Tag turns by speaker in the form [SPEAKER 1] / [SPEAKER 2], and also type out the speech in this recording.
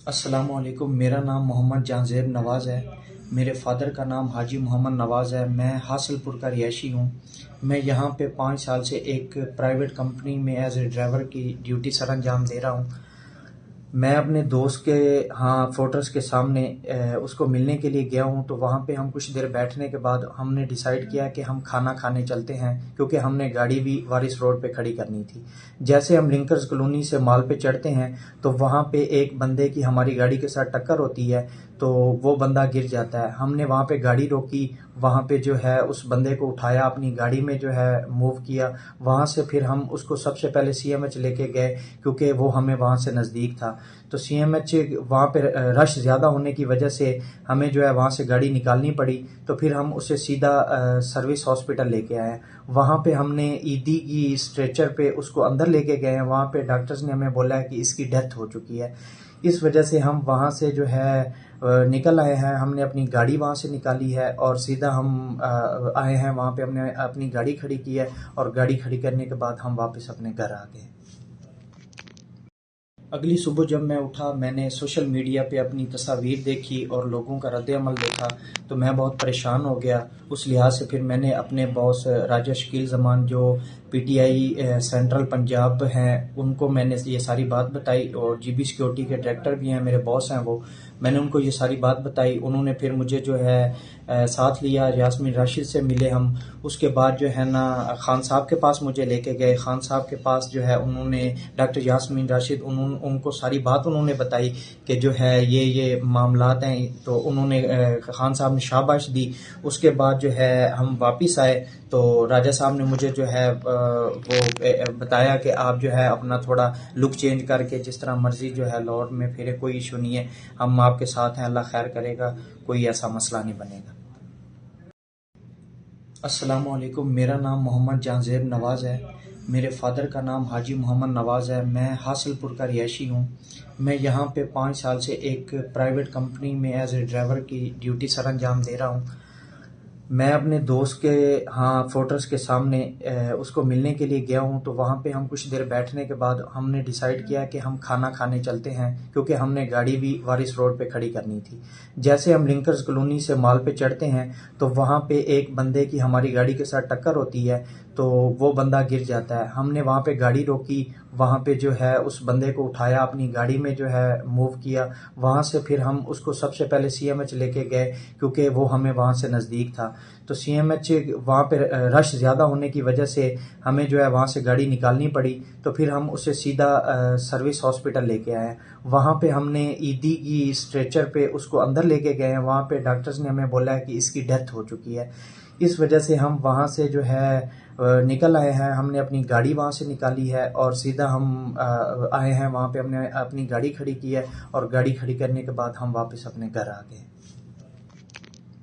[SPEAKER 1] السلام علیکم، میرا نام محمد جہانزیب نواز ہے۔ میرے فادر کا نام حاجی محمد نواز ہے۔ میں حاصل پور کا رہائشی ہوں۔ میں یہاں پہ 5 سال سے ایک پرائیویٹ کمپنی میں ایز اے ڈرائیور کی ڈیوٹی سر انجام دے رہا ہوں۔ میں اپنے دوست کے فورٹرس کے سامنے اس کو ملنے کے لیے گیا ہوں، تو وہاں پہ ہم کچھ دیر بیٹھنے کے بعد ہم نے ڈیسائیڈ کیا کہ ہم کھانا کھانے چلتے ہیں، کیونکہ ہم نے گاڑی بھی وارث روڈ پہ کھڑی کرنی تھی۔ جیسے ہم لنکرز کالونی سے مال پہ چڑھتے ہیں تو وہاں پہ ایک بندے کی ہماری گاڑی کے ساتھ ٹکر ہوتی ہے، تو وہ بندہ گر جاتا ہے۔ ہم نے وہاں پہ گاڑی روکی، وہاں پہ جو ہے اس بندے کو اٹھایا، اپنی گاڑی میں جو ہے موو کیا۔ وہاں سے پھر ہم اس کو سب سے پہلے سی ایم ایچ لے کے گئے، کیونکہ وہ ہمیں وہاں سے نزدیک تھا۔ تو سی ایم ایچ وہاں پہ رش زیادہ ہونے کی وجہ سے ہمیں جو ہے وہاں سے گاڑی نکالنی پڑی، تو پھر ہم اسے سیدھا سروس ہاسپٹل لے کے آئے۔ وہاں پہ ہم نے ایدی کی اسٹریچر پہ اس کو اندر لے کے گئے ہیں۔ وہاں پہ ڈاکٹرز نے ہمیں بولا ہے کہ اس کی ڈیتھ ہو چکی ہے۔ اس وجہ سے ہم وہاں سے جو ہے نکل آئے ہیں۔ ہم نے اپنی گاڑی وہاں سے نکالی ہے اور سیدھا ہم آئے ہیں، وہاں پہ ہم نے اپنی گاڑی کھڑی کی ہے، اور گاڑی کھڑی کرنے کے بعد ہم واپس اپنے گھر آ گئے۔ اگلی صبح جب میں اٹھا، میں نے سوشل میڈیا پہ اپنی تصاویر دیکھی اور لوگوں کا رد عمل دیکھا، تو میں بہت پریشان ہو گیا۔ اس لحاظ سے پھر میں نے اپنے باس راجہ شکیل زمان جو P T I central Punjab ہیں، ان کو میں نے یہ ساری بات بتائی، اور جی بی سیکورٹی کے ڈائریکٹر بھی ہیں، میرے باس ہیں وہ۔ میں نے ان کو یہ ساری بات بتائی، انہوں نے پھر مجھے جو ہے ساتھ لیا، یاسمین راشد سے ملے ہم۔ اس کے بعد جو ہے نا خان صاحب کے پاس مجھے لے کے گئے۔ خان صاحب کے پاس جو ہے انہوں نے ڈاکٹر یاسمین راشد ان کو ساری بات انہوں نے بتائی کہ جو ہے یہ معاملات ہیں، تو انہوں نے خان صاحب نے شاباش دی۔ اس کے بعد جو ہے ہم واپس آئے، تو راجہ صاحب نے مجھے جو ہے وہ بتایا کہ آپ جو ہے اپنا تھوڑا لک چینج کر کے جس طرح مرضی جو ہے لاہور میں پھرے، کوئی ایشو نہیں ہے، ہم آپ کے ساتھ ہیں، اللہ خیر کرے گا، کوئی ایسا مسئلہ نہیں بنے گا۔ السلام علیکم، میرا نام محمد جہانزیب نواز ہے۔ میرے فادر کا نام حاجی محمد نواز ہے۔ میں حاصل پور کا رہائشی ہوں۔ میں یہاں پہ 5 سال سے ایک پرائیویٹ کمپنی میں ایز اے ڈرائیور کی ڈیوٹی سر انجام دے رہا ہوں۔ میں اپنے دوست کے فورٹرس کے سامنے اس کو ملنے کے لیے گیا ہوں، تو وہاں پہ ہم کچھ دیر بیٹھنے کے بعد ہم نے ڈیسائیڈ کیا کہ ہم کھانا کھانے چلتے ہیں، کیونکہ ہم نے گاڑی بھی وارث روڈ پہ کھڑی کرنی تھی۔ جیسے ہم لنکرز کالونی سے مال پہ چڑھتے ہیں تو وہاں پہ ایک بندے کی ہماری گاڑی کے ساتھ ٹکر ہوتی ہے، تو وہ بندہ گر جاتا ہے۔ ہم نے وہاں پہ گاڑی روکی، وہاں پہ جو ہے اس بندے کو اٹھایا، اپنی گاڑی میں جو ہے موو کیا۔ وہاں سے پھر ہم اس کو سب سے پہلے سی ایم ایچ لے کے گئے، کیونکہ وہ ہمیں وہاں سے نزدیک تھا۔ تو سی ایم ایچ وہاں پہ رش زیادہ ہونے کی وجہ سے ہمیں جو ہے وہاں سے گاڑی نکالنی پڑی، تو پھر ہم اسے سیدھا سروس ہاسپٹل لے کے آئے۔ وہاں پہ ہم نے ایدی کی اسٹریچر پہ اس کو اندر لے کے گئے ہیں۔ وہاں پہ ڈاکٹرز نے ہمیں بولا ہے کہ اس کی ڈیتھ ہو چکی ہے۔ اس وجہ سے ہم وہاں سے جو ہے نکل آئے ہیں، ہم نے اپنی گاڑی وہاں سے نکالی ہے، اور سیدھا ہم آئے ہیں، وہاں پہ ہم نے اپنی گاڑی کھڑی کی ہے، اور گاڑی کھڑی کرنے کے بعد ہم واپس اپنے گھر آ گئے۔